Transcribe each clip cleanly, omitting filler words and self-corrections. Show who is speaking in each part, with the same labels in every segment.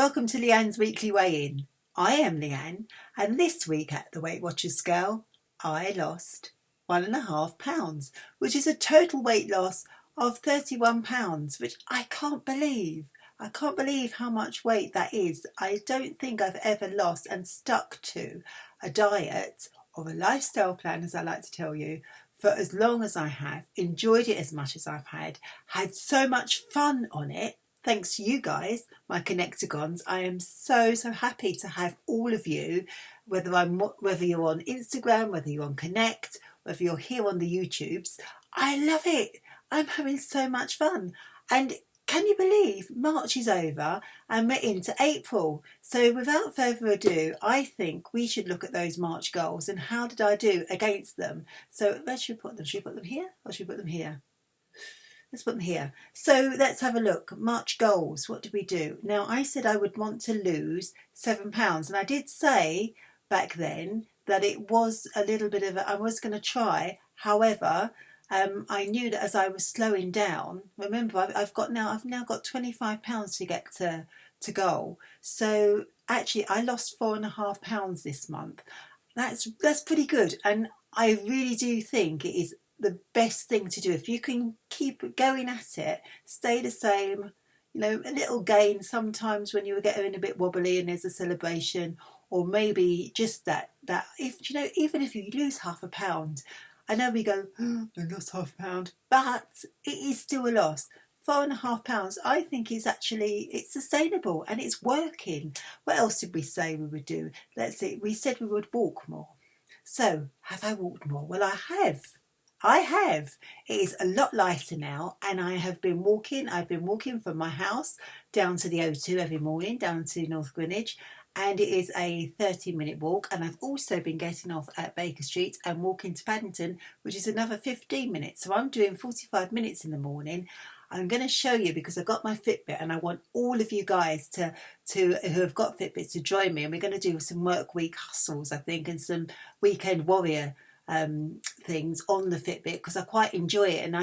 Speaker 1: welcome to Leanne's Weekly Weigh-In. I am Leanne, and this week at the Weight Watchers scale, I lost 1.5 pounds, which is a total weight loss of 31 pounds, which I can't believe. I can't believe how much weight that is. I don't think I've ever lost and stuck to a diet or a lifestyle plan, as I like to tell you, for as long as I have, enjoyed it as much as I've had so much fun on it. Thanks to you guys, my Connectagons. I am so happy to have all of you, whether you're on Instagram, whether you're on Connect, whether you're here on the YouTubes. I love it. I'm having so much fun. And can you believe March is over and we're into April? So without further ado, I think we should look at those March goals and how did I do against them. So where should we put them? Should we put them here or should we put them here? Let's put them here. So let's have a look. March goals. What did we do? Now, I said I would want to lose 7 pounds. And I did say back then that it was a little bit of I was going to try. However, I knew that as I was slowing down, remember, I've now got 25 pounds to get to goal. So actually, I lost 4.5 pounds this month. That's pretty good. And I really do think it is the best thing to do. If you can keep going at it, stay the same, a little gain sometimes when you're getting a bit wobbly and there's a celebration, or maybe just that if even if you lose 0.5 pound, I know we go, oh, I lost 0.5 pound, but it is still a loss. 4.5 pounds, I think it's sustainable and it's working. What else did we say we would do? Let's see, we said we would walk more. So have I walked more? Well, I have. It is a lot lighter now, and I have been walking. I've been walking from my house down to the O2 every morning, down to North Greenwich, and it is a 30-minute walk. And I've also been getting off at Baker Street and walking to Paddington, which is another 15 minutes. So I'm doing 45 minutes in the morning. I'm going to show you because I've got my Fitbit, and I want all of you guys who have got Fitbits to join me. And we're going to do some work week hustles, I think, and some weekend warrior things on the Fitbit because I quite enjoy it. And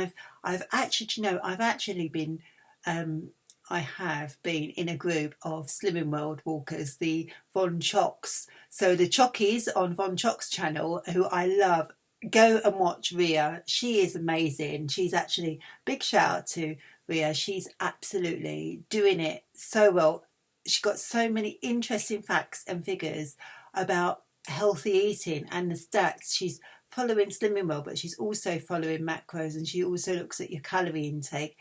Speaker 1: I've actually been I have been in a group of Slimming World walkers, the Von Chocks. So the Chockies on Von Chock's channel, who I love. Go and watch Ria. She is amazing. She's actually, big shout out to Ria. She's absolutely doing it so well. She's got so many interesting facts and figures about healthy eating and the stats. She's following Slimming World, but she's also following macros, and she also looks at your calorie intake.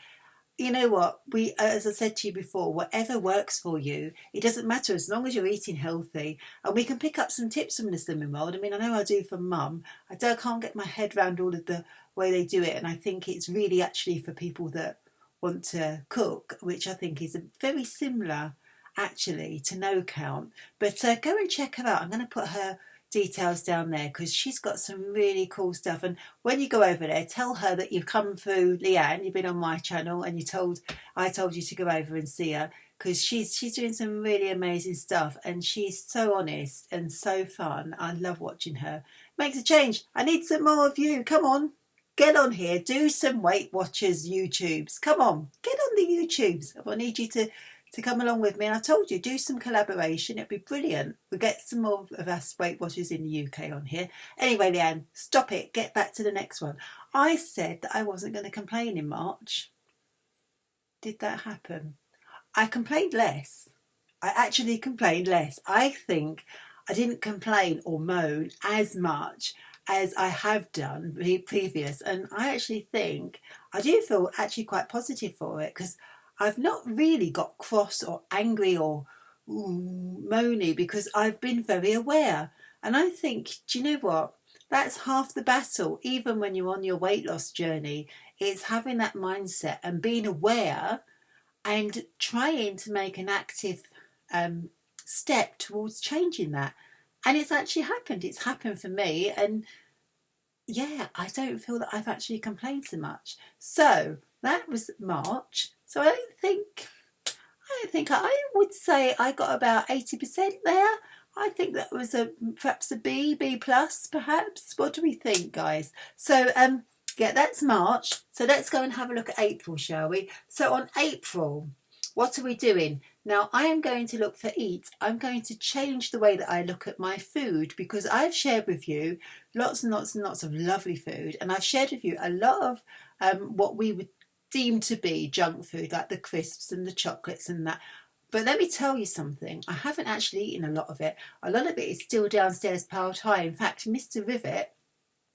Speaker 1: You know what, as I said to you before, whatever works for you, it doesn't matter as long as you're eating healthy. And we can pick up some tips from the Slimming World. I mean, I know I do from Mum. I can't get my head around all of the way they do it, and I think it's really actually for people that want to cook, which I think is very similar actually to No Count. But go and check her out. I'm going to put her details down there because she's got some really cool stuff. And when you go over there, tell her that you've come through Leanne, you've been on my channel, and I told you to go over and see her because she's doing some really amazing stuff, and she's so honest and so fun. I love watching her. Makes a change. I need some more of you. Come on, get on here, do some Weight Watchers YouTubes. Come on, get on the YouTubes. I need you to come along with me. And I told you, do some collaboration. It'd be brilliant. We'll get some more of us Weight Watchers in the UK on here. Anyway, Leanne, stop it. Get back to the next one. I said that I wasn't going to complain in March. Did that happen? I complained less. I actually complained less. I think I didn't complain or moan as much as I have done previous. And I actually think I do feel actually quite positive for it because I've not really got cross or angry or moany because I've been very aware. And I think, do you know what? That's half the battle. Even when you're on your weight loss journey, it's having that mindset and being aware and trying to make an active step towards changing that. And it's actually happened. It's happened for me. And yeah, I don't feel that I've actually complained so much. So that was March. So I would say I got about 80% there. I think that was perhaps a B plus, perhaps. What do we think, guys? So yeah, that's March. So let's go and have a look at April, shall we? So on April, what are we doing? Now I am going to look for eat. I'm going to change the way that I look at my food, because I've shared with you lots and lots and lots of lovely food, and I've shared with you a lot of what we would deem to be junk food, like the crisps and the chocolates and that. But let me tell you something, I haven't actually eaten a lot of it. A lot of it is still downstairs piled high. In fact, Mr. Rivet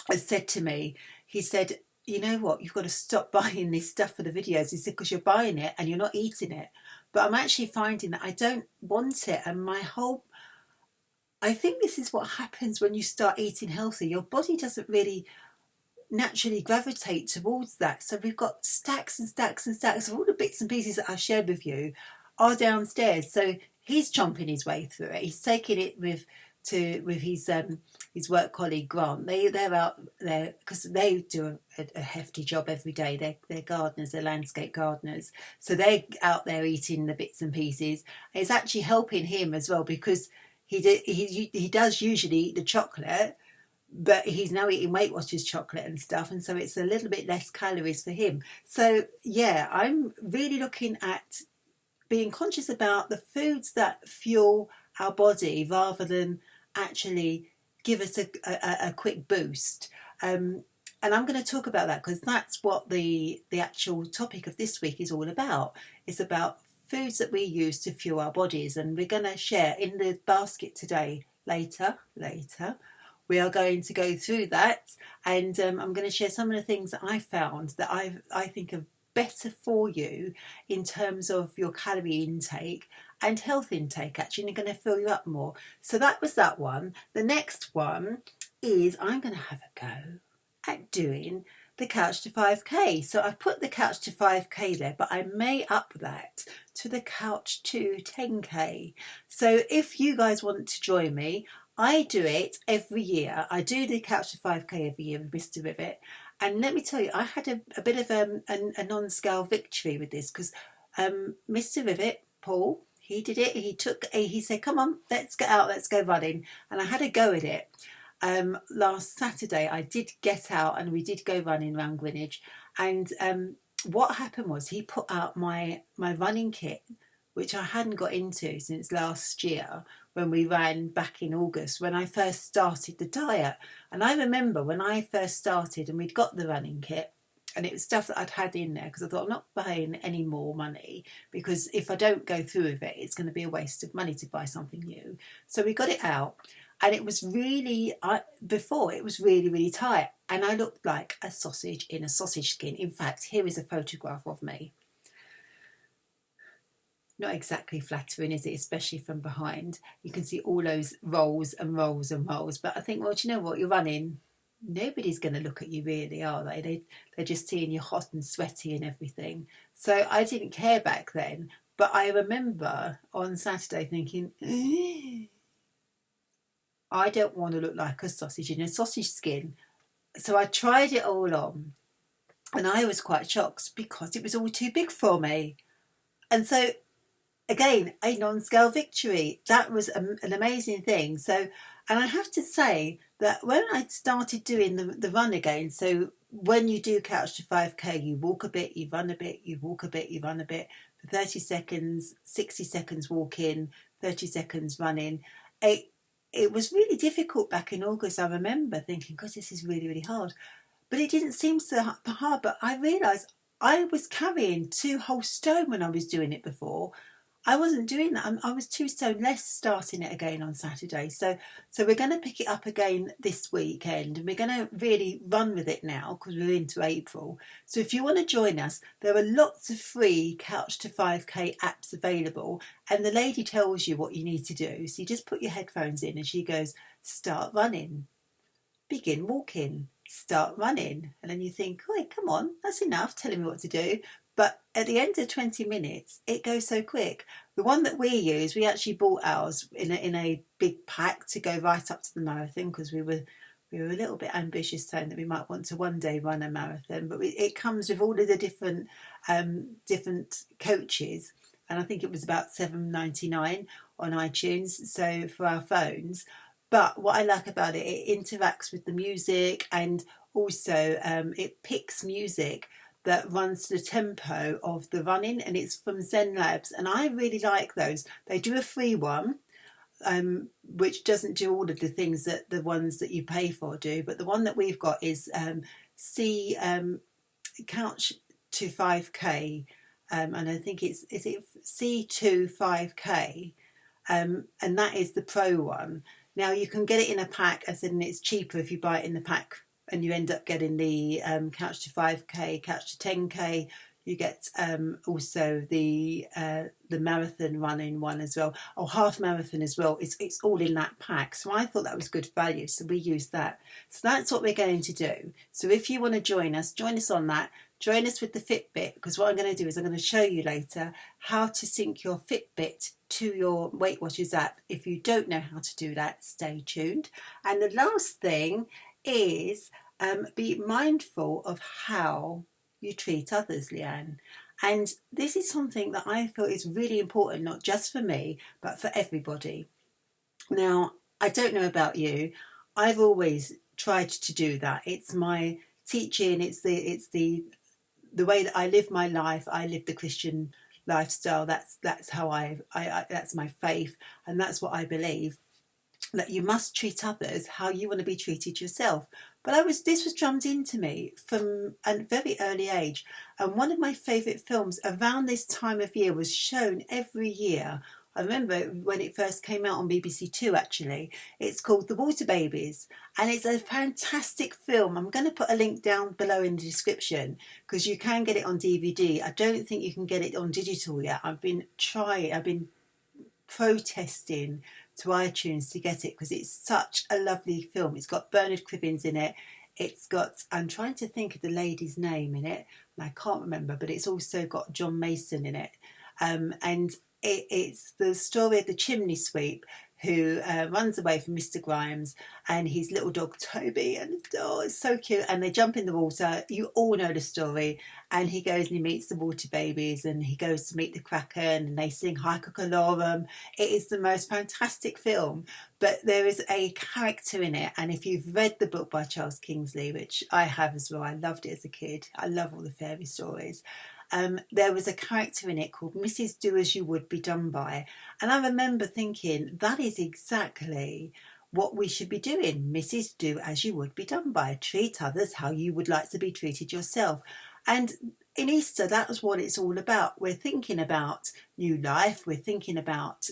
Speaker 1: has said to me, he said, you know what, you've got to stop buying this stuff for the videos. He said, because you're buying it and you're not eating it. But I'm actually finding that I don't want it. And I think this is what happens when you start eating healthy. Your body doesn't really naturally gravitate towards that. So we've got stacks and stacks and stacks of all the bits and pieces that I've shared with you are downstairs. So he's chomping his way through it. He's taking it with his work colleague Grant. They're out there because they do a hefty job every day. They're gardeners, they're landscape gardeners, so they're out there eating the bits and pieces. And it's actually helping him as well, because he does usually eat the chocolate, but he's now eating Weight Watchers chocolate and stuff, and so it's a little bit less calories for him. So yeah, I'm really looking at being conscious about the foods that fuel our body rather than actually give us a quick boost. And I'm going to talk about that because that's what the actual topic of this week is all about. It's about foods that we use to fuel our bodies, and we're going to share in the basket today. Later, we are going to go through that, and I'm going to share some of the things that I found that I think are better for you in terms of your calorie intake and health intake, actually, and are going to fill you up more. So that was that one. The next one is I'm going to have a go at doing the Couch to 5K. So I've put the Couch to 5K there, but I may up that to the Couch to 10K. So if you guys want to join me, I do it every year. I do the Couch to 5K every year with Mr. Rivet. And let me tell you, I had a bit of a non-scale victory with this, because Mr. Rivet, Paul, he did it. He said, come on, let's get out, let's go running. And I had a go at it. Last Saturday, I did get out and we did go running around Greenwich. And what happened was he put out my running kit, which I hadn't got into since last year when we ran back in August, when I first started the diet. And I remember when I first started and we'd got the running kit, and it was stuff that I'd had in there because I thought, I'm not buying any more money, because if I don't go through with it, it's going to be a waste of money to buy something new. So we got it out, and it was really, before it was really, really tight, and I looked like a sausage in a sausage skin. In fact, here is a photograph of me. Not exactly flattering, is it? Especially from behind. You can see all those rolls and rolls and rolls. But I think, well, do you know what? You're running. Nobody's going to look at you, really, are they? They're just seeing you hot and sweaty and everything. So I didn't care back then. But I remember on Saturday thinking, I don't want to look like a sausage in a sausage skin. So I tried it all on. And I was quite shocked because it was all too big for me. And so again, a non-scale victory. That was an amazing thing. So, and I have to say that when I started doing the run again, so when you do Couch to 5K, you walk a bit, you run a bit, you walk a bit, you run a bit, for 30 seconds, 60 seconds walking, 30 seconds running. It was really difficult back in August. I remember thinking, God, this is really, really hard. But it didn't seem so hard. But I realised I was carrying 2 whole stone when I was doing it before. I wasn't doing that. I was 2 stone less starting it again on Saturday. So we're going to pick it up again this weekend, and we're going to really run with it now because we're into April. So if you want to join us, there are lots of free Couch to 5K apps available, and the lady tells you what you need to do. So you just put your headphones in and she goes, start running, begin walking, start running. And then you think, oh, come on, that's enough telling me what to do. But at the end of 20 minutes, it goes so quick. The one that we use, we actually bought ours in a big pack to go right up to the marathon, because we were a little bit ambitious, saying that we might want to one day run a marathon. But it comes with all of the different coaches, and I think it was about $7.99 on iTunes, so for our phones. But what I like about it, it interacts with the music, and also it picks music that runs to the tempo of the running, and it's from Zen Labs, and I really like those. They do a free one, which doesn't do all of the things that the ones that you pay for do, but the one that we've got is C Couch to 5K, and I think is it C2 5K, and that is the pro one. Now you can get it in a pack, as in it's cheaper if you buy it in the pack, and you end up getting the Couch to 5K, Couch to 10K. You get also the marathon running one as well, or half marathon as well. It's all in that pack. So I thought that was good value, so we used that. So that's what we're going to do. So if you want to join us on that. Join us with the Fitbit, because what I'm going to do is I'm going to show you later how to sync your Fitbit to your Weight Watchers app. If you don't know how to do that, stay tuned. And the last thing is be mindful of how you treat others, Leanne. And this is something that I feel is really important, not just for me, but for everybody. Now, I don't know about you. I've always tried to do that. It's my teaching. It's the way that I live my life. I live the Christian lifestyle. That's how I that's my faith, and that's what I believe. That you must treat others how you want to be treated yourself. But this was drummed into me from a very early age. And one of my favourite films around this time of year was shown every year. I remember when it first came out on BBC Two, actually. It's called The Water Babies, and it's a fantastic film. I'm going to put a link down below in the description, because you can get it on DVD. I don't think you can get it on digital yet. I've been protesting to iTunes to get it, because it's such a lovely film. It's got Bernard Cribbins in it. It's got, I'm trying to think of the lady's name in it, and I can't remember, but it's also got John Mason in it. And it's the story of the chimney sweep who runs away from Mr. Grimes and his little dog Toby, and it's so cute, and they jump in the water. You all know the story, and he goes and he meets the water babies, and he goes to meet the Kraken, and they sing Hi Cockalorum. It is the most fantastic film, but there is a character in it, and if you've read the book by Charles Kingsley, which I have as well, I loved it as a kid. I love all the fairy stories. There was a character in it called Mrs. Do As You Would Be Done By. And I remember thinking, that is exactly what we should be doing. Mrs. Do As You Would Be Done By. Treat others how you would like to be treated yourself. And in Easter, that was what it's all about. We're thinking about new life. We're thinking about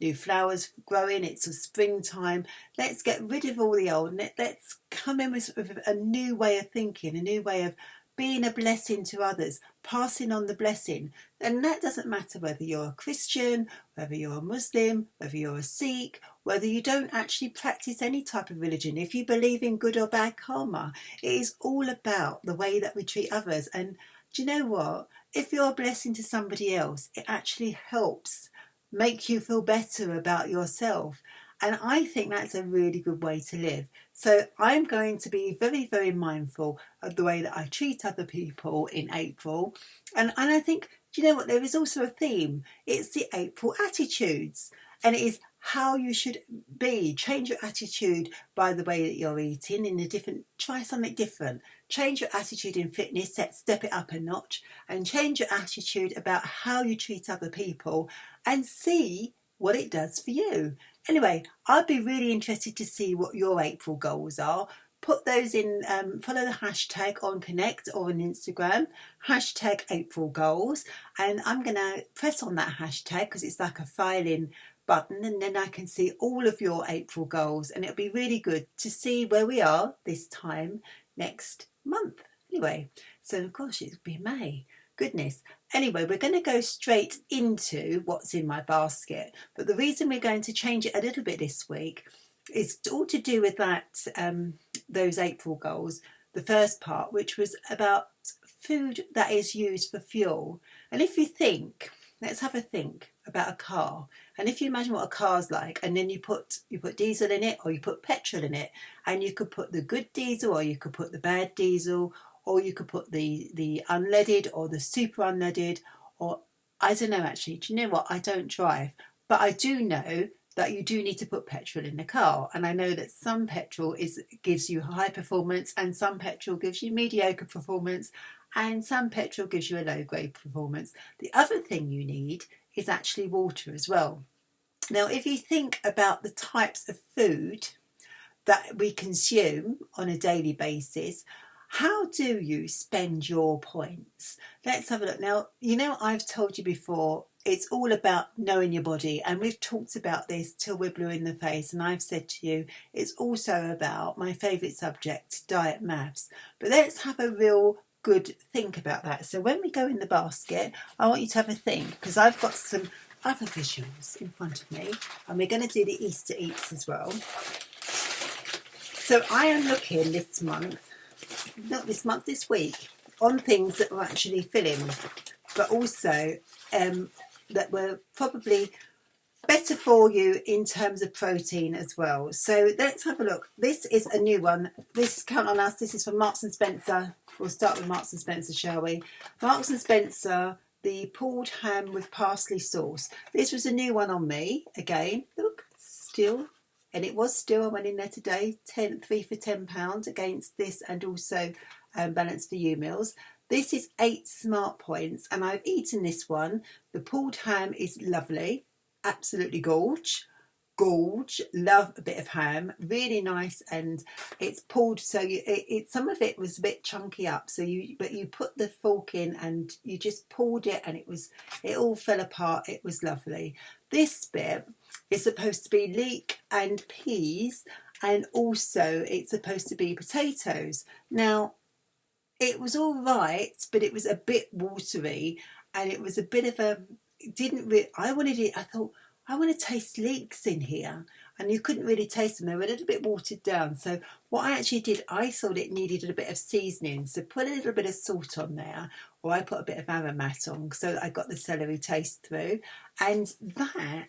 Speaker 1: new flowers growing. It's a springtime. Let's get rid of all the old. Let's come in with a new way of thinking, a new way of being a blessing to others, passing on the blessing. And that doesn't matter whether you're a Christian, whether you're a Muslim, whether you're a Sikh, whether you don't actually practice any type of religion. If you believe in good or bad karma, it is all about the way that we treat others. And do you know what? If you're a blessing to somebody else, it actually helps make you feel better about yourself. And I think that's a really good way to live. So I'm going to be very, very mindful of the way that I treat other people in April. And I think, do you know what? There is also a theme. It's the April attitudes. And it is how you should be. Change your attitude by the way that you're eating try something different. Change your attitude in fitness, step it up a notch. And change your attitude about how you treat other people, and see what it does for you. Anyway, I'd be really interested to see what your April goals are. Put those in, follow the hashtag on Connect or on Instagram, hashtag April Goals. And I'm going to press on that hashtag because it's like a filing button, and then I can see all of your April goals. And it'll be really good to see where we are this time next month. Anyway, so of course it'll be May. Goodness. Anyway, we're going to go straight into what's in my basket. But the reason we're going to change it a little bit this week is all to do with that, those April goals. The first part, which was about food that is used for fuel. And if you think, let's have a think about a car. And if you imagine what a car's like, and then you put diesel in it, or you put petrol in it, and you could put the good diesel, or you could put the bad diesel, or you could put the unleaded or the super unleaded, or I don't know actually. Do you know what? I don't drive, but I do know that you do need to put petrol in the car. And I know that some petrol gives you high performance and some petrol gives you mediocre performance. and some petrol gives you a low grade performance. The other thing you need is actually water as well. Now, if you think about the types of food that we consume on a daily basis, how do you spend your points? Let's have a look. Now, you know, I've told you before, it's all about knowing your body, and we've talked about this till we're blue in the face, and I've said to you, it's also about my favourite subject, diet maths. But let's have a real good think about that. So when we go in the basket, I want you to have a think, because I've got some other visuals in front of me, and we're going to do the Easter eats as well. So I am looking this month, not this month, this week, on things that were actually filling, but also that were probably better for you in terms of protein as well. So let's have a look. This is a new one. This is Count on Us. This is from Marks and Spencer. We'll start with Marks and Spencer, shall we? Marks and Spencer, the pulled ham with parsley sauce. This was a new one on me. Again, look, still. And it was still, I went in there today, 3 for £10 against this, and also Balance for You meals. This is 8 Smart Points, and I've eaten this one. The pulled ham is lovely, absolutely gorge. Love a bit of ham, really nice, and it's pulled, so some of it was a bit chunky up, but you put the fork in and you just pulled it, and it all fell apart. It was lovely. This bit is supposed to be leek and peas, and also it's supposed to be potatoes. Now, it was all right, but it was a bit watery, and it was a bit of a, I thought, I want to taste leeks in here, and you couldn't really taste them. They were a little bit watered down. So what I actually did, I thought it needed a bit of seasoning. So put a little bit of salt on there, or I put a bit of aromat on so that I got the celery taste through. And that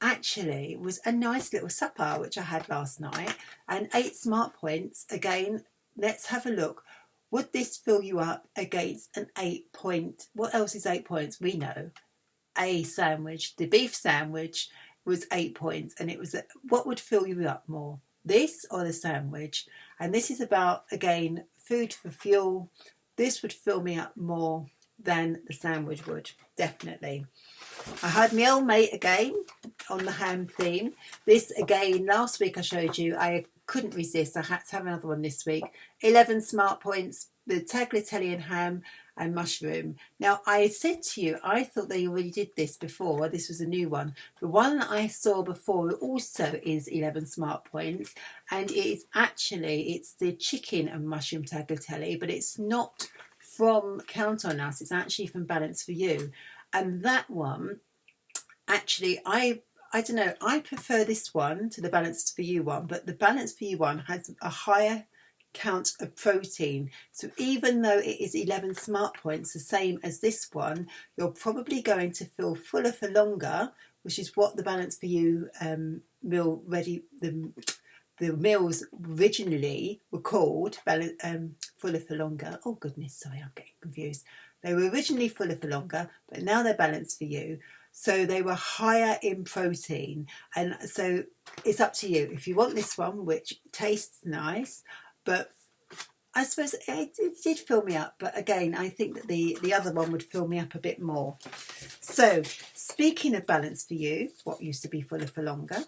Speaker 1: actually was a nice little supper, which I had last night. And 8 Smart Points, again, let's have a look. Would this fill you up against an 8 point? What else is 8 points? We know. A sandwich, the beef sandwich was 8 points, and it was what would fill you up more, this or the sandwich? And this is about, again, food for fuel. This would fill me up more than the sandwich would, definitely. I had my old mate again on the ham theme. This again, last week I showed you, I couldn't resist, I had to have another one this week. 11 Smart Points, the tagliatelle and ham and mushroom. Now, I said to you, I thought they already did this before. This was a new one. The one I saw before also is 11 Smart Points, and it's the chicken and mushroom tagliatelle, but it's not from Count on Us. It's actually from Balance for You. And that one, actually, I don't know, I prefer this one to the Balance for You one, but the Balance for You one has a higher count of protein. So even though it is 11 Smart Points, the same as this one, you're probably going to feel fuller for longer, which is what the Balance for You meal ready, the meals originally were called, fuller for longer. Oh goodness, sorry, I'm getting confused. They were originally fuller for longer, but now they're Balance for You. So they were higher in protein. And so it's up to you. If you want this one, which tastes nice, but I suppose it did fill me up. But again, I think that the other one would fill me up a bit more. So speaking of Balance for You, what used to be fuller for longer,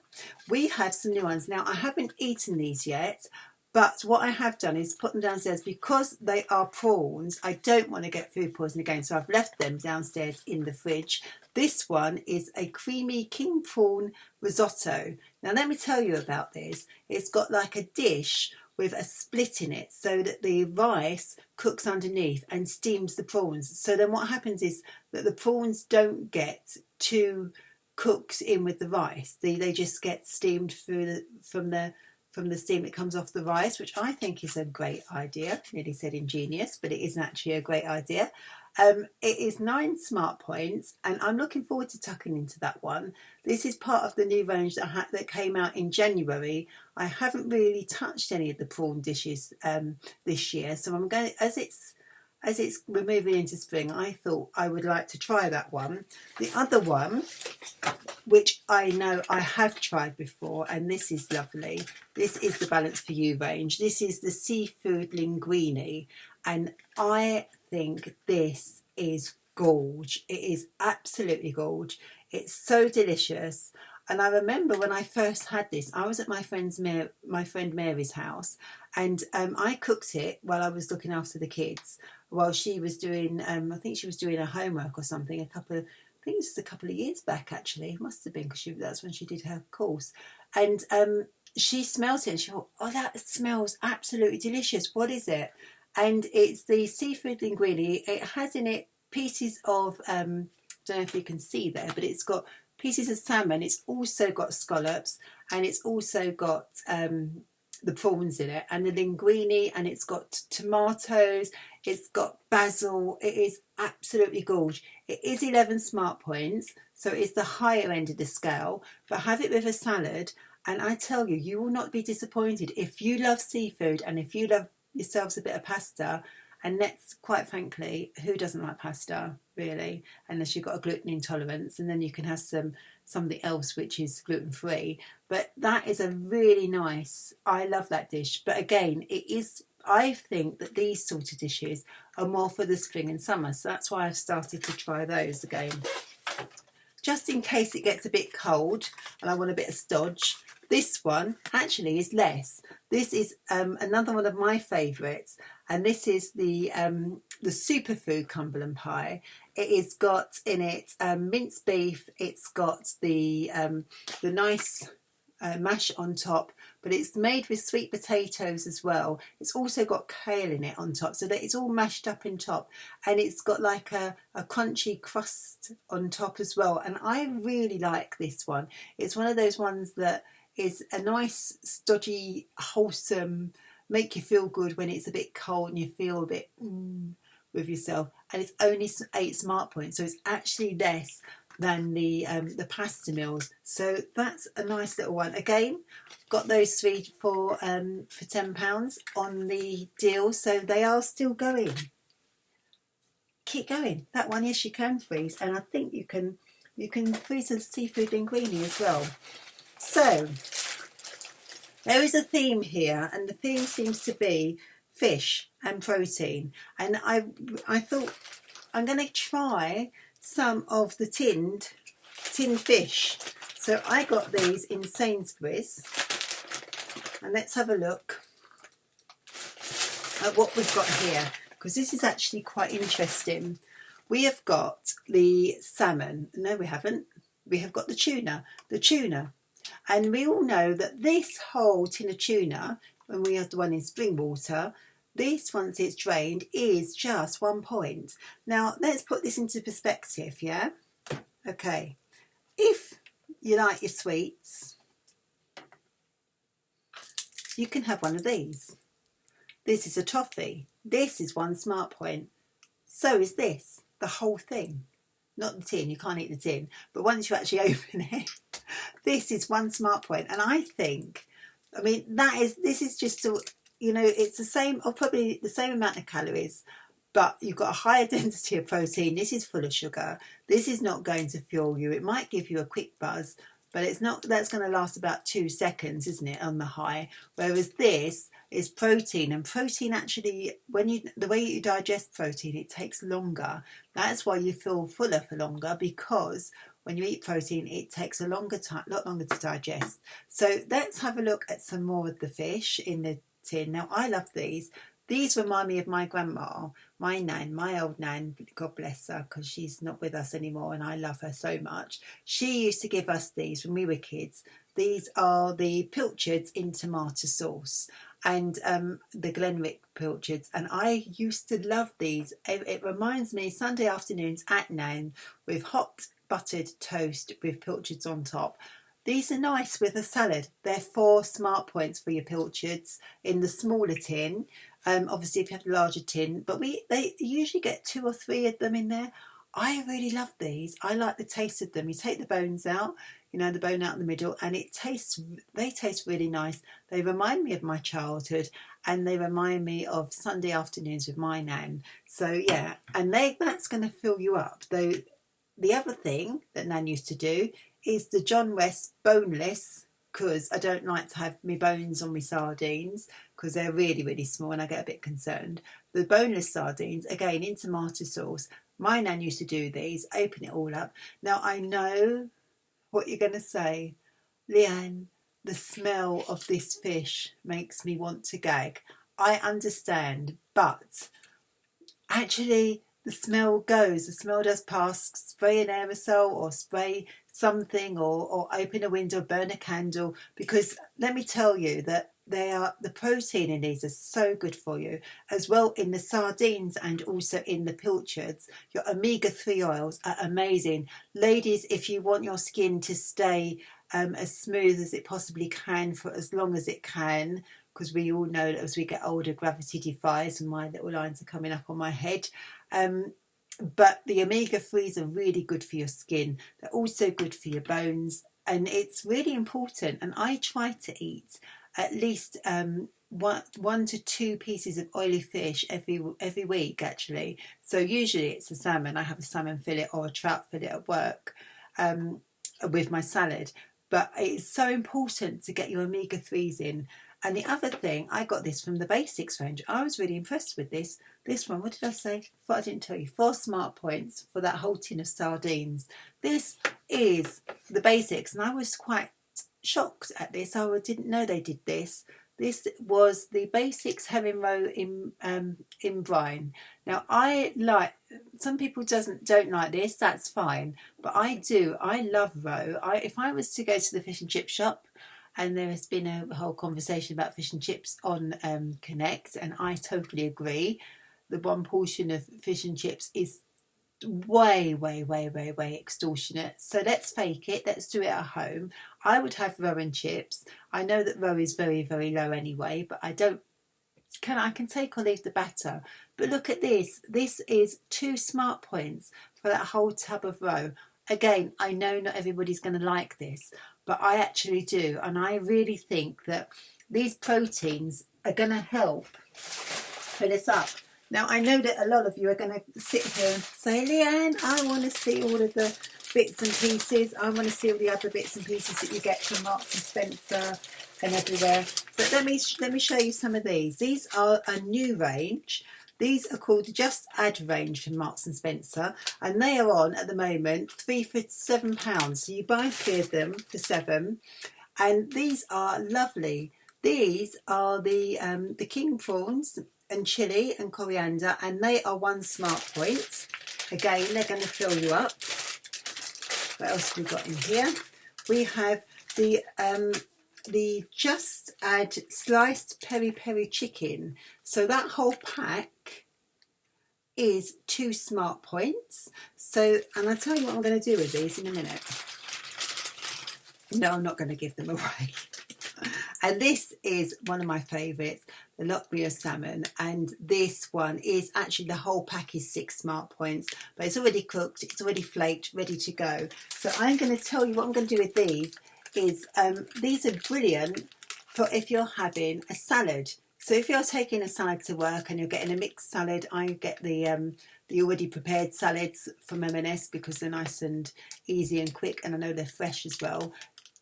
Speaker 1: we have some new ones. Now, I haven't eaten these yet, but what I have done is put them downstairs because they are prawns. I don't want to get food poisoning again, so I've left them downstairs in the fridge. This one is a creamy king prawn risotto. Now, let me tell you about this. It's got like a dish with a split in it so that the rice cooks underneath and steams the prawns. So then what happens is that the prawns don't get too cooked in with the rice. They just get steamed through from the steam that comes off the rice, which I think is a great idea. Nearly said ingenious, but it is actually a great idea. It is 9 Smart Points, and I'm looking forward to tucking into that one. This is part of the new range that came out in January. I haven't really touched any of the prawn dishes this year, so I'm going, we're moving into spring, I thought I would like to try that one. The other one, which I know I have tried before, and this is lovely. This is the Balance for You range. This is the seafood linguine, and I think this is gorge. It is absolutely gorge. It's so delicious. And I remember when I first had this, I was at my friend Mary's house, and I cooked it while I was looking after the kids, while she was doing, I think she was doing her homework or something. I think it was a couple of years back actually. It must have been, because that's when she did her course. And she smelt it and she thought, oh, that smells absolutely delicious. What is it? And it's the seafood linguine. It has in it pieces of, I don't know if you can see there, but it's got pieces of salmon. It's also got scallops, and it's also got the prawns in it, and the linguine, and it's got tomatoes, it's got basil. It is absolutely gorgeous. It is 11 smart points, so it's the higher end of the scale, but have it with a salad, and I tell you, you will not be disappointed. If you love seafood and if you love yourselves a bit of pasta, and that's, quite frankly, who doesn't like pasta, really, unless you've got a gluten intolerance, and then you can have something else which is gluten-free. But that is a really nice, I love that dish. But again, I think that these sort of dishes are more for the spring and summer, so that's why I've started to try those again. Just in case it gets a bit cold and I want a bit of stodge, this one actually is less. This is another one of my favourites, and this is the superfood Cumberland pie. It has got in it minced beef. It's got the nice mash on top, but it's made with sweet potatoes as well. It's also got kale in it on top, so that it's all mashed up in top, and it's got like a crunchy crust on top as well. And I really like this one. It's one of those ones that is a nice, stodgy, wholesome, make you feel good when it's a bit cold and you feel a bit with yourself. And it's only 8 smart points, so it's actually less than the pasta meals. So that's a nice little one. Again, got those 3 for £10 on the deal, so they are still going. Keep going. That one, yes, you can freeze, and I think you can freeze the seafood linguine as well. So there is a theme here, and the theme seems to be fish and protein. And I thought I'm going to try some of the tinned fish. So I got these in Sainsbury's, and let's have a look at what we've got here, because this is actually quite interesting. We have got the salmon. No, we haven't. We have got the tuna. And we all know that this whole tin of tuna, when we have the one in spring water, this, once it's drained, is just 1 point. Now, let's put this into perspective, yeah? Okay. If you like your sweets, you can have one of these. This is a toffee. This is 1 smart point. So is this, the whole thing. Not the tin, you can't eat the tin, but once you actually open it, this is 1 smart point. And I think, I mean, this is just, it's the same, or probably the same amount of calories, but you've got a higher density of protein. This is full of sugar. This is not going to fuel you. It might give you a quick buzz, but it's not, that's going to last about 2 seconds, isn't it, on the high? Whereas this is protein, and protein actually, the way you digest protein, it takes longer. That's why you feel fuller for longer, because when you eat protein, it takes a lot longer to digest. So let's have a look at some more of the fish in the tin. Now, I love these. These remind me of my grandma, my nan, my old nan, God bless her, because she's not with us anymore, and I love her so much. She used to give us these when we were kids. These are the pilchards in tomato sauce, and the Glenrick pilchards, and I used to love these. It reminds me Sunday afternoons at Nan with hot buttered toast with pilchards on top. These are nice with a salad. They're 4 smart points for your pilchards in the smaller tin. Obviously, if you have a larger tin, but they usually get 2 or 3 of them in there. I really love these. I like the taste of them. You take the bones out, the bone out in the middle, and they taste really nice. They remind me of my childhood, and they remind me of Sunday afternoons with my nan. So yeah, and that's going to fill you up. Though the other thing that Nan used to do is the John West boneless because I don't like to have my bones on my sardines because they're really, really small and I get a bit concerned. The boneless sardines, again, in tomato sauce. My nan used to do these, open it all up. Now, I know what you're going to say. Leanne, the smell of this fish makes me want to gag. I understand, but actually the smell goes. The smell does pass. Spray an aerosol or spray something or open a window, burn a candle, because let me tell you that the protein in these is so good for you, as well in the sardines and also in the pilchards. Your omega-3 oils are amazing. Ladies, if you want your skin to stay as smooth as it possibly can for as long as it can, because we all know that as we get older, gravity defies, and my little lines are coming up on my head. But the omega-3s are really good for your skin. They're also good for your bones, and it's really important. And I try to eat at least 1 to 2 pieces of oily fish every week, actually. So usually it's a salmon. I have a salmon fillet or a trout fillet at work with my salad. But it's so important to get your omega-3s in. And the other thing, I got this from the Basics range. I was really impressed with this. This one, what did I say? I didn't tell you. 4 smart points for that whole tin of sardines. This is the Basics, and I was quite shocked at this. I didn't know they did this. This was the Basics herring roe in brine. Now, I like, some people don't like this, that's fine, but I do. I love roe. If I was to go to the fish and chip shop, and there has been a whole conversation about fish and chips on Connect, and I totally agree. The one portion of fish and chips is way extortionate. So let's fake it. Let's do it at home. I would have roe and chips. I know that roe is very, very low anyway, but I can take or leave the batter. But look at this. This is 2 smart points for that whole tub of roe. Again, I know not everybody's going to like this, but I actually do. And I really think that these proteins are going to help fill this up. Now, I know that a lot of you are going to sit here and say, Leanne, I want to see all of the bits and pieces. I want to see all the other bits and pieces that you get from Marks and Spencer and everywhere. But let me show you some of these. These are a new range. These are called the Just Add range from Marks and Spencer, and they are on at the moment 3 for £7. So you buy 3 of them for £7, and these are lovely. These are the king prawns and chili and coriander, and they are 1 smart point. Again, they're going to fill you up. What else have we got in here? We have the Just Add sliced peri chicken. So that whole pack is 2 smart points. So, and I'll tell you what I'm going to do with these in a minute. No, I'm not going to give them away. And this is one of my favourites, the Locklear salmon, and this one is actually, the whole pack is 6 smart points, but it's already cooked, it's already flaked, ready to go. So I'm going to tell you what I'm going to do with these is, these are brilliant for if you're having a salad. So if you're taking a salad to work and you're getting a mixed salad, I get the already prepared salads from M&S because they're nice and easy and quick, and I know they're fresh as well.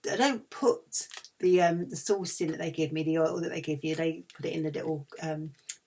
Speaker 1: I don't put the sauce in that they give me, the oil that they give you. They put it in a little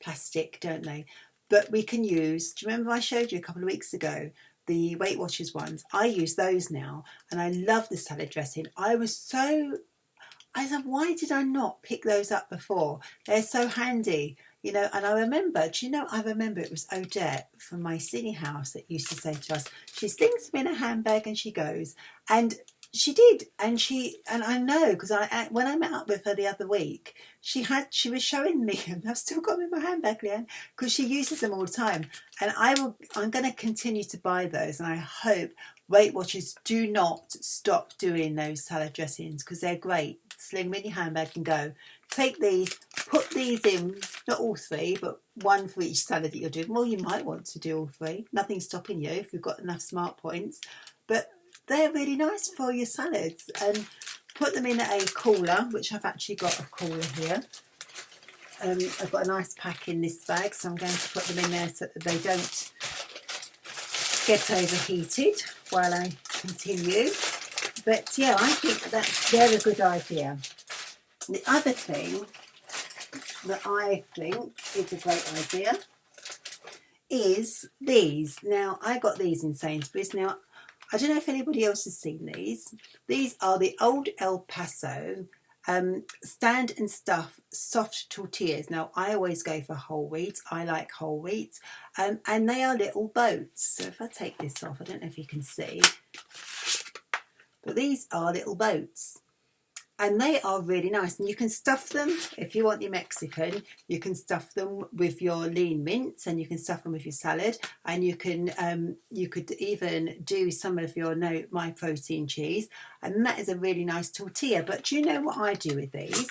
Speaker 1: plastic, don't they? But we can use, do you remember I showed you a couple of weeks ago the Weight Watchers ones? I use those now, and I love the salad dressing. I said, why did I not pick those up before? They're so handy, you know. And I remember it was Odette from my city house that used to say to us, she slings them in a handbag and she goes. And she did, and I know, because when I met up with her the other week, she was showing me, and I've still got them in my handbag, Leanne, because she uses them all the time. And I'm going to continue to buy those, and I hope Weight Watchers do not stop doing those salad dressings, because they're great. Sling them in your handbag and go. Take these, put these in, not all 3, but 1 for each salad that you're doing. Well, you might want to do all 3. Nothing's stopping you if you've got enough smart points, but they're really nice for your salads. And put them in a cooler, which I've actually got a cooler here. I've got a nice pack in this bag, so I'm going to put them in there so that they don't get overheated while I continue. But yeah, I think they're a good idea. The other thing that I think is a great idea is these. Now, I got these in Sainsbury's. Now, I don't know if anybody else has seen these. These are the old El Paso stand and stuff soft tortillas. Now, I always go for whole wheat. I like whole wheat. And they are little boats. So if I take this off, I don't know if you can see, but these are little boats. And they are really nice, and you can stuff them if you want your Mexican. You can stuff them with your lean mince, and you can stuff them with your salad, and you could even do some of your my protein cheese, and that is a really nice tortilla. But do you know what I do with these?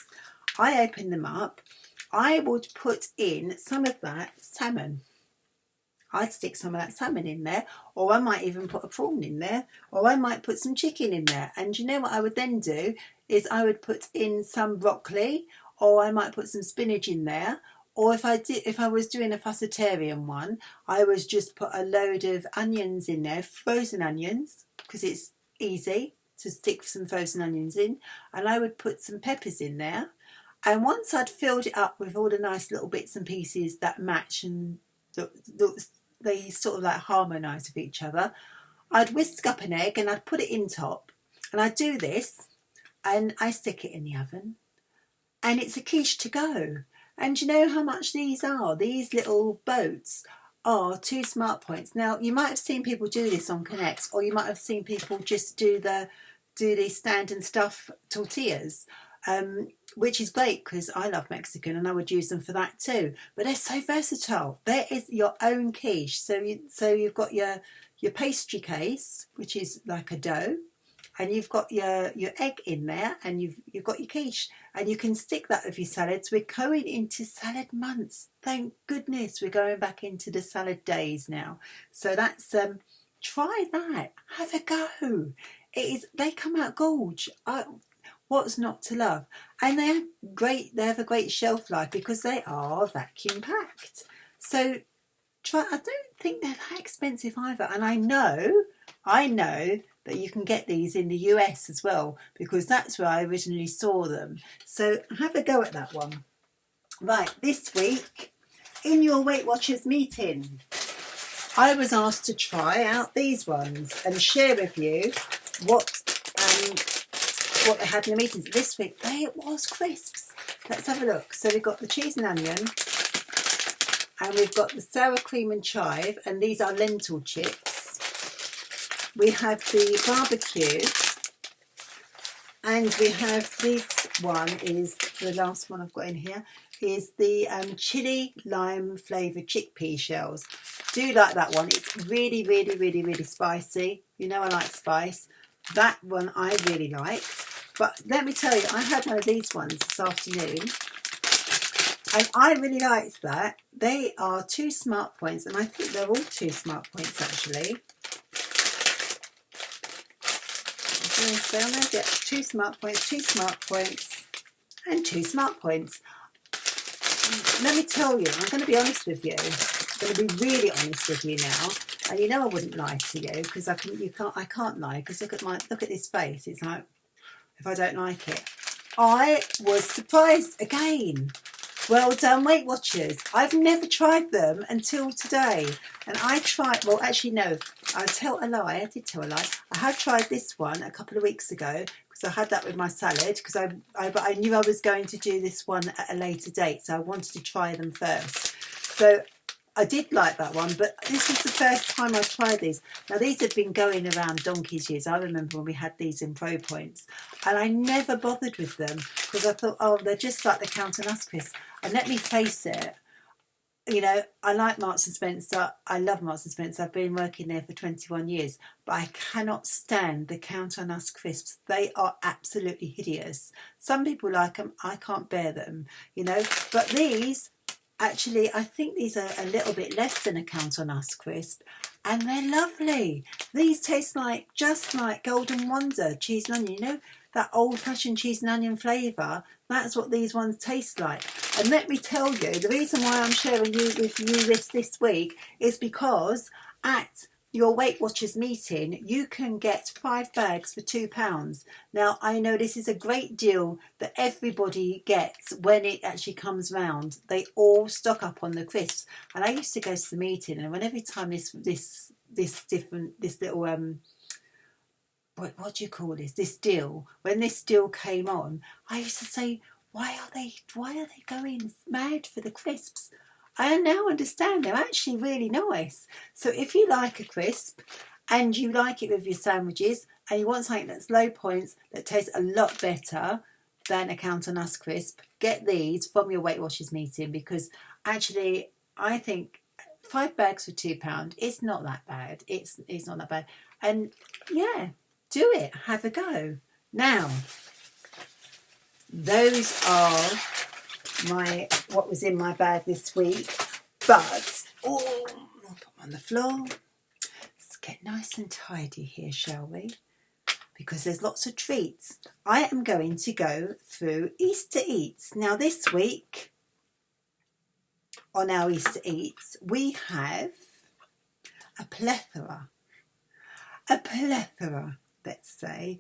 Speaker 1: I open them up. I would put in some of that salmon. I'd stick some of that salmon in there, or I might even put a prawn in there, or I might put some chicken in there. And you know what I would then do is I would put in some broccoli, or I might put some spinach in there. Or if I was doing a fussitarian one, I would just put a load of onions in there, frozen onions, because it's easy to stick some frozen onions in. And I would put some peppers in there. And once I'd filled it up with all the nice little bits and pieces that match and they sort of like harmonise with each other, I'd whisk up an egg and I'd put it in top. And I do this and I stick it in the oven. And it's a quiche to go. And you know how much these are? These little boats are 2 smart points. Now, you might have seen people do this on Connect, or you might have seen people just do the stand and stuff tortillas. Which is great because I love Mexican and I would use them for that too. But they're so versatile. There is your own quiche. So you've got your pastry case, which is like a dough, and you've got your egg in there, and you've got your quiche, and you can stick that with your salads. We're going into salad months. Thank goodness we're going back into the salad days now. So that's try that. Have a go. They come out gorge. What's not to love? And they have a great shelf life because they are vacuum packed. So I don't think they're that expensive either. And I know that you can get these in the US as well, because that's where I originally saw them. So have a go at that one. Right, this week in your Weight Watchers meeting, I was asked to try out these ones and share with you what they had in the meetings. This week it was crisps. Let's have a look. So we've got the cheese and onion, and we've got the sour cream and chive, and these are lentil chips. We have the barbecue, and we have this one, is the last one I've got in here, is the chili lime flavoured chickpea shells. Do like that one. It's really, really, really, really spicy. You know I like spice. That one I really liked. But let me tell you, I had one of these ones this afternoon, and I really liked that. They are 2 smart points, and I think they're all 2 smart points actually. So I'm going to get 2 smart points, 2 smart points, and 2 smart points. Let me tell you, I'm going to be honest with you. I'm going to be really honest with you now. And you know I wouldn't lie to you, because I can't lie, because look at this face. It's like, if I don't like it. I was surprised again. Well done, Weight Watchers. I've never tried them until today. And I tried, well, actually, no, I tell a lie. I did tell a lie. I had tried this one a couple of weeks ago, because I had that with my salad, because but I knew I was going to do this one at a later date, so I wanted to try them first. So I did like that one, but this is the first time I tried these. Now, these have been going around donkey's years. I remember when we had these in Fitpoints, and I never bothered with them because I thought, oh, they're just like the Count and Us crisps. And let me face it, you know, I like Marks and Spencer. I love Marks and Spencer. I've been working there for 21 years, but I cannot stand the Count on Us crisps. They are absolutely hideous. Some people like them. I can't bear them, you know, but these, actually, I think these are a little bit less than a Count on Us crisp, and they're lovely. These taste just like Golden Wonder cheese and onion, you know, that old-fashioned cheese and onion flavour. That's what these ones taste like. And let me tell you, the reason why I'm sharing with you this week is because at your Weight Watchers meeting, you can get 5 bags for £2. Now, I know this is a great deal that everybody gets when it actually comes round. They all stock up on the crisps. And I used to go to the meeting, and when every time this little what do you call this deal, when this deal came on, I used to say, why are they going mad for the crisps? I now understand they're actually really nice. So if you like a crisp and you like it with your sandwiches and you want something that's low points that tastes a lot better than a Count on Us crisp, get these from your Weight Watchers meeting, because actually I think 5 bags for £2, it's not that bad. It's not that bad. And yeah, do it. Have a go. Now, those are what was in my bag this week. But I'll put them on the floor. Let's get nice and tidy here, shall we? Because there's lots of treats. I am going to go through Easter Eats. Now this week on our Easter Eats, we have a plethora, let's say,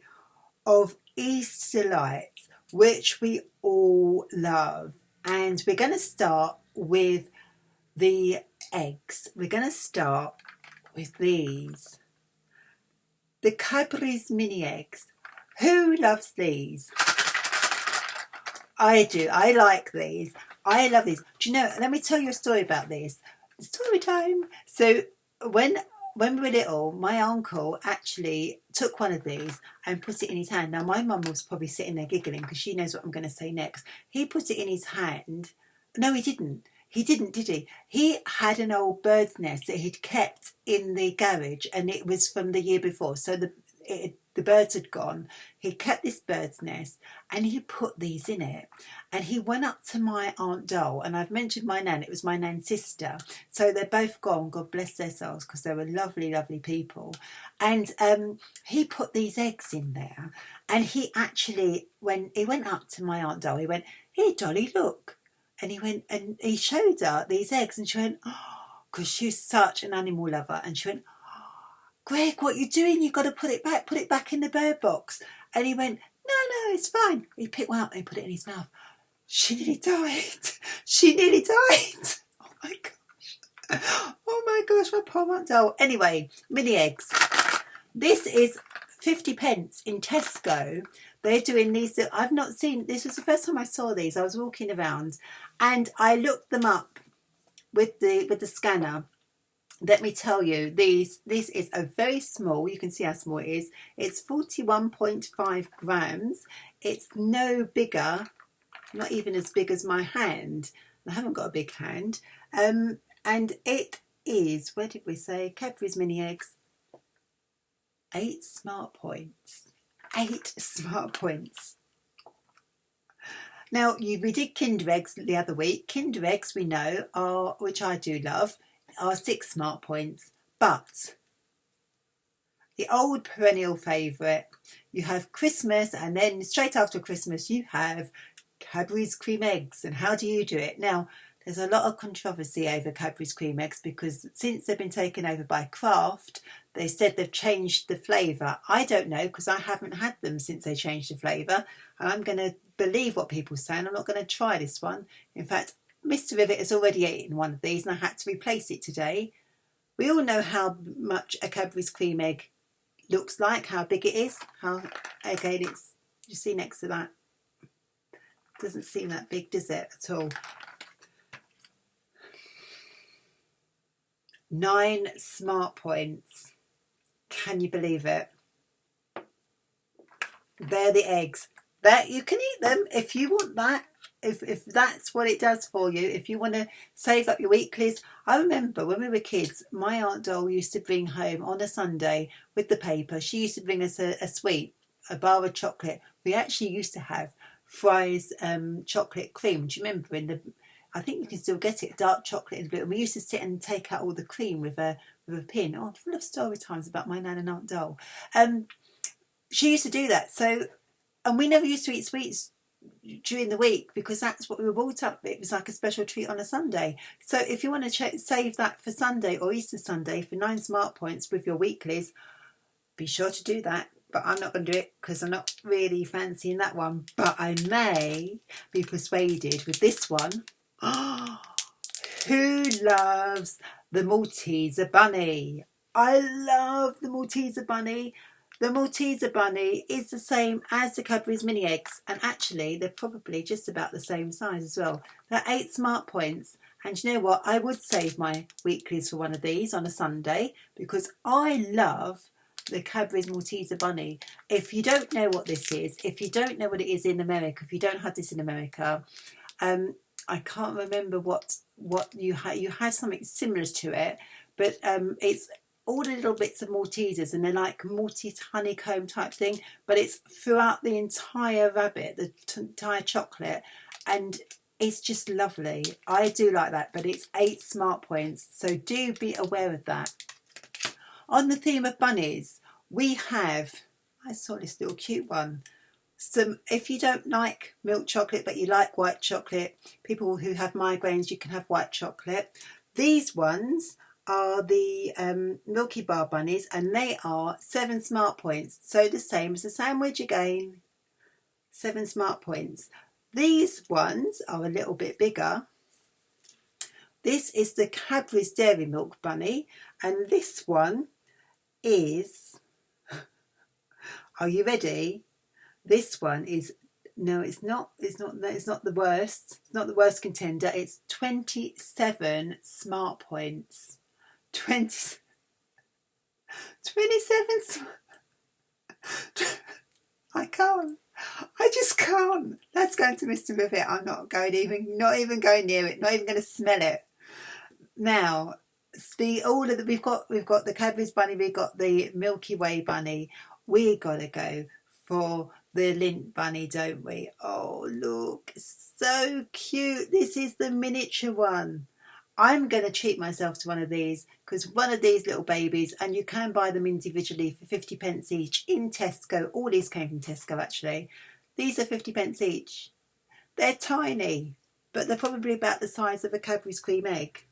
Speaker 1: of Easter lights, which we all love. And we're going to start with the eggs. We're going to start with these. The Cadbury's mini eggs. Who loves these? I do. I like these. I love these. Do you know, let me tell you a story about this. Story time. So when we were little, my uncle actually took one of these and put it in his hand. Now, my mum was probably sitting there giggling because she knows what I'm going to say next. He put it in his hand. No, he didn't. He didn't, did he? He had an old bird's nest that he'd kept in the garage, and it was from the year before. So the birds had gone. He kept this bird's nest and he put these in it. And he went up to my Aunt Dole, and I've mentioned my nan, it was my nan's sister. So they're both gone, God bless their souls, because they were lovely, lovely people. And he put these eggs in there. And he actually, when he went up to my Aunt Dole, he went, "Here, Dolly, look." And he went and he showed her these eggs, and she went, "Oh," because she's such an animal lover. And she went, "Greg, what are you doing? You've got to put it back in the bird box." And he went, No, it's fine." He picked one up and he put it in his mouth. She nearly died. She nearly died. Oh my gosh. Oh my gosh, my poor Aunt Dole. Anyway, mini eggs. This is 50p in Tesco. They're doing these. I've not seen, this was the first time I saw these. I was walking around and I looked them up with the scanner. Let me tell you, this is a very small, you can see how small it is. It's 41.5 grams. It's no bigger, not even as big as my hand. I haven't got a big hand. And it is, where did we say? Cadbury's mini eggs. 8 smart points. 8 smart points. Now, we did Kinder Eggs the other week. Kinder Eggs, we know, are, which I do love, are 6 smart points. But the old perennial favourite, you have Christmas, and then straight after Christmas you have Cadbury's cream eggs. And how do you do it? Now, there's a lot of controversy over Cadbury's cream eggs, because since they've been taken over by Kraft, they said they've changed the flavour. I don't know, because I haven't had them since they changed the flavour. And I'm going to believe what people say, and I'm not going to try this one. In fact, Mr. Rivet has already eaten one of these and I had to replace it today. We all know how much a Cadbury's cream egg looks like, how big it is. How, again, it's, you see next to that, doesn't seem that big, does it, at all? 9 smart points. Can you believe it? They're the eggs. That you can eat them if you want that. If that's what it does for you, if you want to save up your weeklies. I remember when we were kids, my Aunt Dole used to bring home on a Sunday with the paper, she used to bring us a sweet, a bar of chocolate. We actually used to have Fry's chocolate cream. Do you remember? I think you can still get it, dark chocolate in blue. And we used to sit and take out all the cream with a pin. Oh, full of story times about my nan and Aunt Dole. She used to do that. So, and we never used to eat sweets during the week, because that's what we were brought up with. It was like a special treat on a Sunday. So if you want to save that for Sunday or Easter Sunday for 9 smart points with your weeklies, be sure to do that. But I'm not going to do it because I'm not really fancying that one. But I may be persuaded with this one. Who loves the Malteser bunny? I love the Malteser bunny. The Malteser bunny is the same as the Cadbury's mini eggs, and actually they're probably just about the same size as well. They're 8 smart points, and you know what? I would save my weeklies for one of these on a Sunday because I love the Cadbury's Malteser bunny. If you don't know what this is, if you don't know what it is in America, if you don't have this in America, I can't remember what you had. You had something similar to it, but it's all the little bits of Maltesers, and they're like Maltese honeycomb type thing, but it's throughout the entire rabbit, the entire chocolate, and it's just lovely. I do like that, but it's 8 smart points, so do be aware of that. On the theme of bunnies, we have, I saw this little cute one. Some, if you don't like milk chocolate but you like white chocolate, people who have migraines, you can have white chocolate. These ones are the Milky Bar bunnies, and they are 7 smart points, so the same as the sandwich again, 7 smart points. These ones are a little bit bigger. This is the Cadbury's Dairy Milk bunny, and this one is, are you ready? This one is, no, it's not the worst. It's not the worst contender. It's 27 smart points. 27. I can't. I just can't. Let's go into Mr. Rivet. I'm not even going near it. Not even going to smell it. Now, we've got the Cadbury's bunny. We've got the Milky Way bunny. We gotta go for the Lindt bunny, don't we? Oh, look, so cute. This is the miniature one. I'm going to treat myself to one of these, because one of these little babies, and you can buy them individually for 50p each in Tesco. All these came from Tesco, actually. These are 50p each. They're tiny, but they're probably about the size of a Cadbury's cream egg.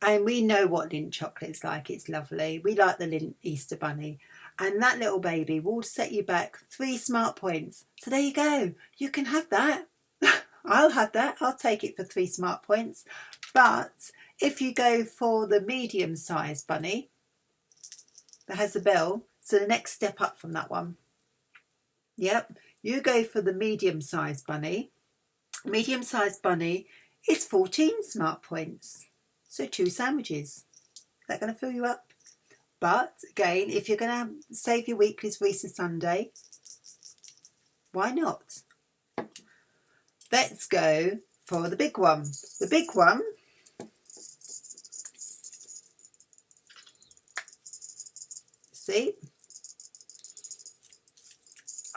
Speaker 1: And we know what Lindt chocolate's like. It's lovely. We like the Lindt Easter bunny. And that little baby will set you back 3 smart points. So there you go. You can have that. I'll have that. I'll take it for 3 smart points. But if you go for the medium-sized bunny that has the bell, so the next step up from that one. Yep, you go for the medium-sized bunny. Medium-sized bunny is 14 smart points. So 2 sandwiches. Is that going to fill you up? But again, if you're going to save your weeklies for Easter Sunday, why not? Let's go for the big one. The big one see?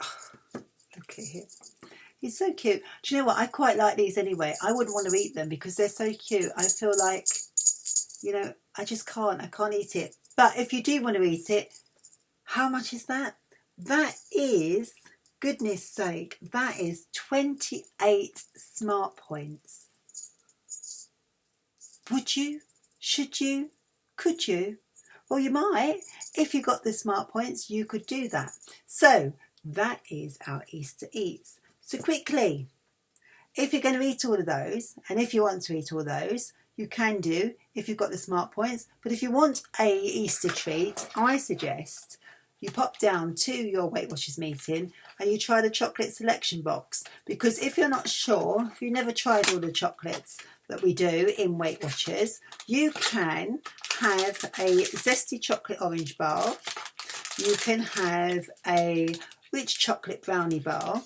Speaker 1: Oh, look at him. He's so cute. Do you know what? I quite like these anyway. I wouldn't want to eat them because they're so cute. I feel like, you know, I just can't. I can't eat it. But if you do want to eat it, how much is that? That is, goodness sake, that is 28 smart points. Would you? Should you? Could you? Well, you might. If you got the smart points, you could do that. So that is our Easter eats. So quickly, if you're going to eat all of those, and if you want to eat all those, you can do if you've got the smart points. But if you want a Easter treat, I suggest you pop down to your Weight Watchers meeting and you try the chocolate selection box. Because if you're not sure, if you've never tried all the chocolates that we do in Weight Watchers, you can have a zesty chocolate orange bar. You can have a rich chocolate brownie bar.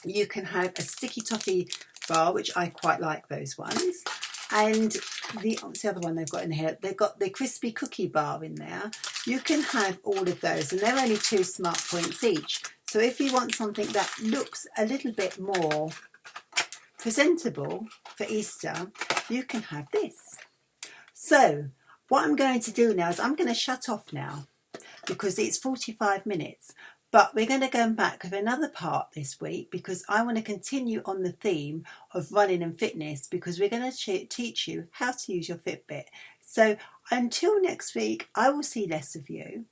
Speaker 1: You can have a sticky toffee bar, which I quite like those ones. And what's the other one they've got in here? They've got the crispy cookie bar in there. You can have all of those, and they're only 2 smart points each. So if you want something that looks a little bit more presentable for Easter, you can have this. So what I'm going to do now is I'm going to shut off now because it's 45 minutes. But we're going to go back with another part this week because I want to continue on the theme of running and fitness, because we're going to teach you how to use your Fitbit. So until next week, I will see less of you.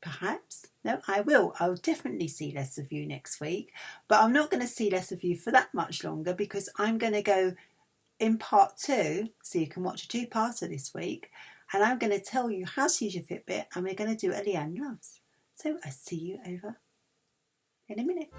Speaker 1: Perhaps. No, I will. I'll definitely see less of you next week. But I'm not going to see less of you for that much longer, because I'm going to go in part 2, so you can watch a 2-parter this week. And I'm going to tell you how to use your Fitbit, and we're going to do a Leanne Loves. So I see you over in a minute.